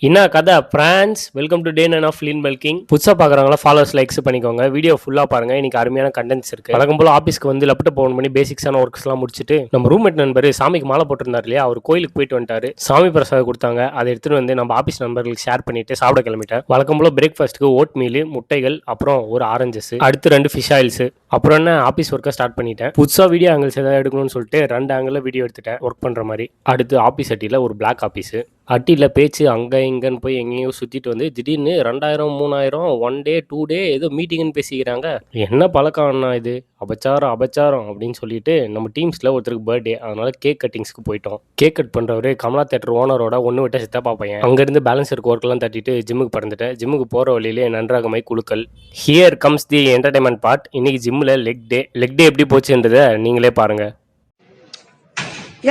என்ன கதை friends. Welcome to day 9 of lean bulking. புதுசாக பார்க்குறவங்களா ஃபாலோவர்ஸ் லைக்ஸ் பண்ணிக்கோங்க. வீடியோ ஃபுல்லாக பாருங்க. இன்னைக்கு அருமையான கண்டென்ட்ஸ் இருக்கு. வழக்கம் போல ஆஃபீஸ்க்கு வந்து லேப்டாப் ஓன் பண்ணி பேசிக்ஸான ஒர்க்ஸ்லாம் முடிச்சுட்டு நம்ம ரூம்மேட் நண்பர் சாமிக்கு மாலை போட்டிருந்தார் இல்லையா, அவர் கோயிலுக்கு போயிட்டு வந்துட்டாரு. சாமி பிரசாதம் கொடுத்தாங்க. அதை எடுத்துட்டு வந்து நம்ம ஆஃபீஸ் நண்பர்களுக்கு ஷேர் பண்ணிட்டு சாப்பிட கிளம்பிட்டேன். வழக்கம் போல பிரேக்ஃபாஸ்ட்டுக்கு ஓட் மீல், முட்டைகள், அப்புறம் ஒரு ஆரஞ்சஸ், அடுத்து 2 ஃபிஷ் ஆயில்ஸ். அப்புறம் என்ன ஆஃபீஸ் ஒர்க்கை ஸ்டார்ட் பண்ணிட்டேன். புதுசாக வீடியோ ஆங்கிள்ஸ் ஏதாவது எடுக்கணும்னு சொல்லிட்டு 2 ஆங்கிளில் வீடியோ எடுத்துட்டேன் ஒர்க் பண்ணுற மாதிரி. அடுத்து ஆஃபீஸ் அட்டியில் ஒரு பிளாக் ஆஃபீஸு. அட்டியில் பேச்சு அங்கே இங்கன்னு போய் எங்கேயும் சுற்றிட்டு வந்து திடீர்னு 2000 3000 1 டே 2 டே ஏதோ மீட்டிங்னு பேசிக்கிறாங்க. என்ன பழக்கம்னா இது, அபச்சாரம் அபச்சாரம் அப்படின்னு சொல்லிட்டு நம்ம டீம்ஸில் ஒருத்தருக்கு பர்த்டே, அதனால கேக் கட்டிங்ஸ்க்கு போயிட்டோம். கேக் கட் பண்ணுறவர் கமலா தேட்டர் ஓனரோட ஒன்று விட்ட சித்தப்பா பையன். அங்கேருந்து பேலன்ஸ் இருக்க ஒர்க்கெல்லாம் தட்டிட்டு ஜிம்முக்கு பறந்துட்டேன். ஜிம்முக்கு போகிற வழியிலே நன்றாகமை குழுக்கள். Here comes the entertainment part. இன்னைக்கு ஜிம்மில் லெக் டே. லெக் டே எப்படி போச்சுன்றதை நீங்களே பாருங்க.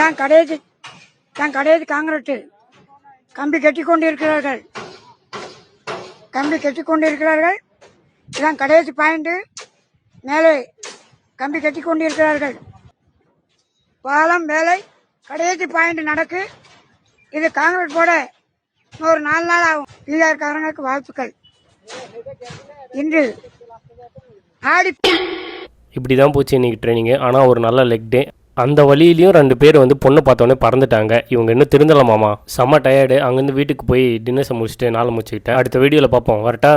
என் கடையது காங்கிரட்டு கம்பி கட்டி கொண்டிருக்கிறார்கள். இதான் கடைசி பாயிண்ட். மேலே கம்பி கட்டி கொண்டிருக்கிறார்கள். பாலம் வேலை கடைசி பாயிண்ட் நடக்கு. இது காங்கிரட் போட ஒரு 4 நாள் ஆகும். பீகார் காரங்களுக்கு வாழ்த்துக்கள். இன்று ஆடி இப்படிதான் போச்சு இன்னைக்கு ட்ரைனிங்கு. ஆனால் ஒரு நல்ல லெக் டே. அந்த வழியிலையும் 2 பேர் வந்து பொண்ணு பார்த்தோன்னே பறந்துட்டாங்க. இவங்க இன்னும் திருந்தலாமாமா. செம்ம டயர்டு. அங்கேருந்து வீட்டுக்கு போய் டின்னர்ஸை முடிச்சுட்டு நாளை முடிச்சுக்கிட்டேன். அடுத்த வீடியோவில் பார்ப்போம். வரட்டா.